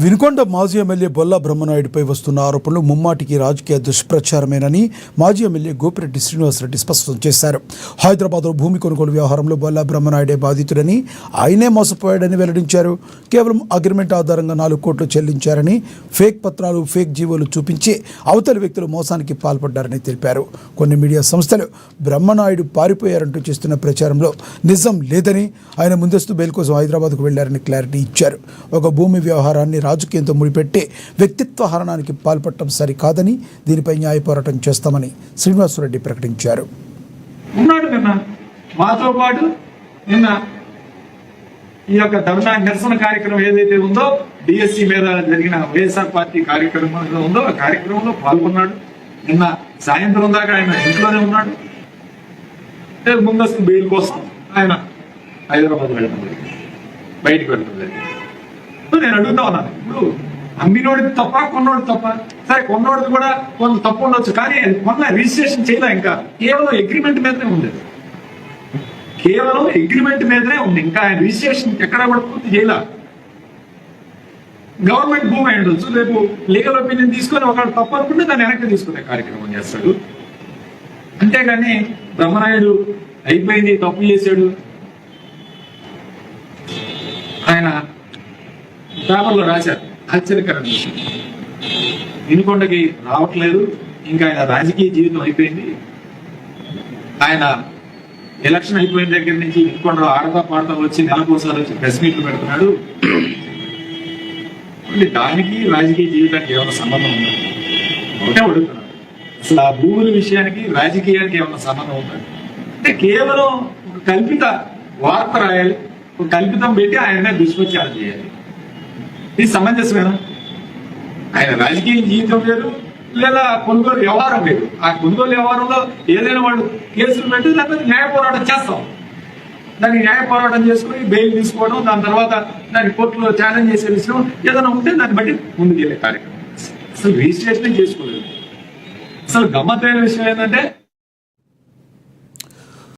వినుకొండ మాజీ ఎమ్మెల్యే బొల్లా బ్రహ్మనాయుడుపై వస్తున్న ఆరోపణలు ముమ్మాటికి రాజకీయ దుష్ప్రచారమేనని మాజీ ఎమ్మెల్యే గోపిరెడ్డి శ్రీనివాసరెడ్డి స్పష్టం చేశారు. హైదరాబాద్లో భూమి కొనుగోలు వ్యవహారంలో బొల్లా బ్రహ్మనాయుడే బాధితుడని, ఆయనే మోసపోయాడని వెల్లడించారు. కేవలం అగ్రిమెంట్ ఆధారంగా 4 కోట్లు చెల్లించారని, ఫేక్ పత్రాలు, ఫేక్ జీవోలు చూపించి అవతలి వ్యక్తులు మోసానికి పాల్పడ్డారని తెలిపారు. కొన్ని మీడియా సంస్థలు బ్రహ్మనాయుడు పారిపోయారంటూ చేస్తున్న ప్రచారంలో నిజం లేదని, ఆయన ముందస్తు బెయిల్ కోసం హైదరాబాద్కు వెళ్లారని క్లారిటీ ఇచ్చారు. ఒక భూమి వ్యవహారాన్ని రాజకీయంతో ముడిపెట్టి వ్యక్తిత్వ హరణానికి పాల్పడటం సరికాదని, దీనిపై న్యాయ పోరాటం చేస్తామని శ్రీనివాసరెడ్డి ప్రకటించారు. ఉన్నాడు నిన్న మాతో పాటు. నిన్న ఈ యొక్క ధర్నా నిరసన కార్యక్రమం ఏదైతే ఉందో, డిఎస్సి మీద జరిగిన వైఎస్ఆర్ పార్టీ కార్యక్రమం ఉందో ఆ కార్యక్రమంలో పాల్గొన్నాడు. నిన్న సాయంత్రం దాకా ఆయన ఇంట్లోనే ఉన్నాడు. ముందస్తు బెయిల్ కోసం ఆయన హైదరాబాద్ వెళ్ళడం జరిగింది, బయటకు వెళ్ళడం జరిగింది. నేను అడుగుతా ఉన్నాను, ఇప్పుడు అమ్మినోడికి తప్ప, కొన్నోడి తప్ప? సరే, కొన్నోడికి కూడా కొంత తప్పు ఉండొచ్చు, కానీ కొన్న రిజిస్ట్రేషన్ చేయలే. ఇంకా కేవలం అగ్రిమెంట్ మీదనే ఉంది, కేవలం అగ్రిమెంట్ మీదనే ఉంది. ఇంకా ఆయన రిజిస్ట్రేషన్ ఎక్కడ కూడా పూర్తి చేయలే. గవర్నమెంట్ భూమి అయి ఉండొచ్చు, రేపు లీగల్ ఒపీనియన్ తీసుకొని ఒకళ్ళు తప్పు అనుకుంటే దాన్ని వెనక్కి తీసుకునే కార్యక్రమం చేస్తాడు. అంతేగాని బ్రహ్మనాయుడు అయిపోయింది, తప్పు చేశాడు, ఆయన పేపర్లో రాశారు. ఆశ్చర్యకరంగా వినుకొండకి రావట్లేదు, ఇంకా ఆయన రాజకీయ జీవితం అయిపోయింది. ఆయన ఎలక్షన్ అయిపోయిన దగ్గర నుంచి వినుకొండలో ఆడతా పాడతా వచ్చి నెలకోసారి వచ్చి ప్రెస్ మీట్లు పెడుతున్నాడు. దానికి రాజకీయ జీవితానికి ఏమైనా సంబంధం ఉందా? ఒకటే అడుగుతున్నాడు, అసలు ఆ భూముల విషయానికి రాజకీయానికి ఏమైనా సంబంధం ఉందా? అంటే కేవలం ఒక కల్పిత వార్త రాయాలి, ఒక కల్పితం పెట్టి ఆయన దుష్ప్రచారం చేయాలి. ఇది సమంజసమేనా? ఆయన రాజకీయ జీవితం వేరు, లేదా కొనుగోలు వ్యవహారం వేరు. ఆ కొనుగోలు వ్యవహారంలో ఏదైనా వాళ్ళు కేసులు పెట్టి దాని న్యాయ పోరాటం చేస్తాం. దానికి న్యాయ పోరాటం చేసుకుని బెయిల్ తీసుకోవడం, దాని తర్వాత దాన్ని కోర్టులో ఛాలెంజ్ చేసే విషయం ఏదైనా ఉంటే దాన్ని బట్టి ముందుకు వెళ్ళే కార్యక్రమం. అసలు రిజిస్ట్రేషన్ చేసుకోలేదు. అసలు గమ్మత్తైన విషయం ఏంటంటే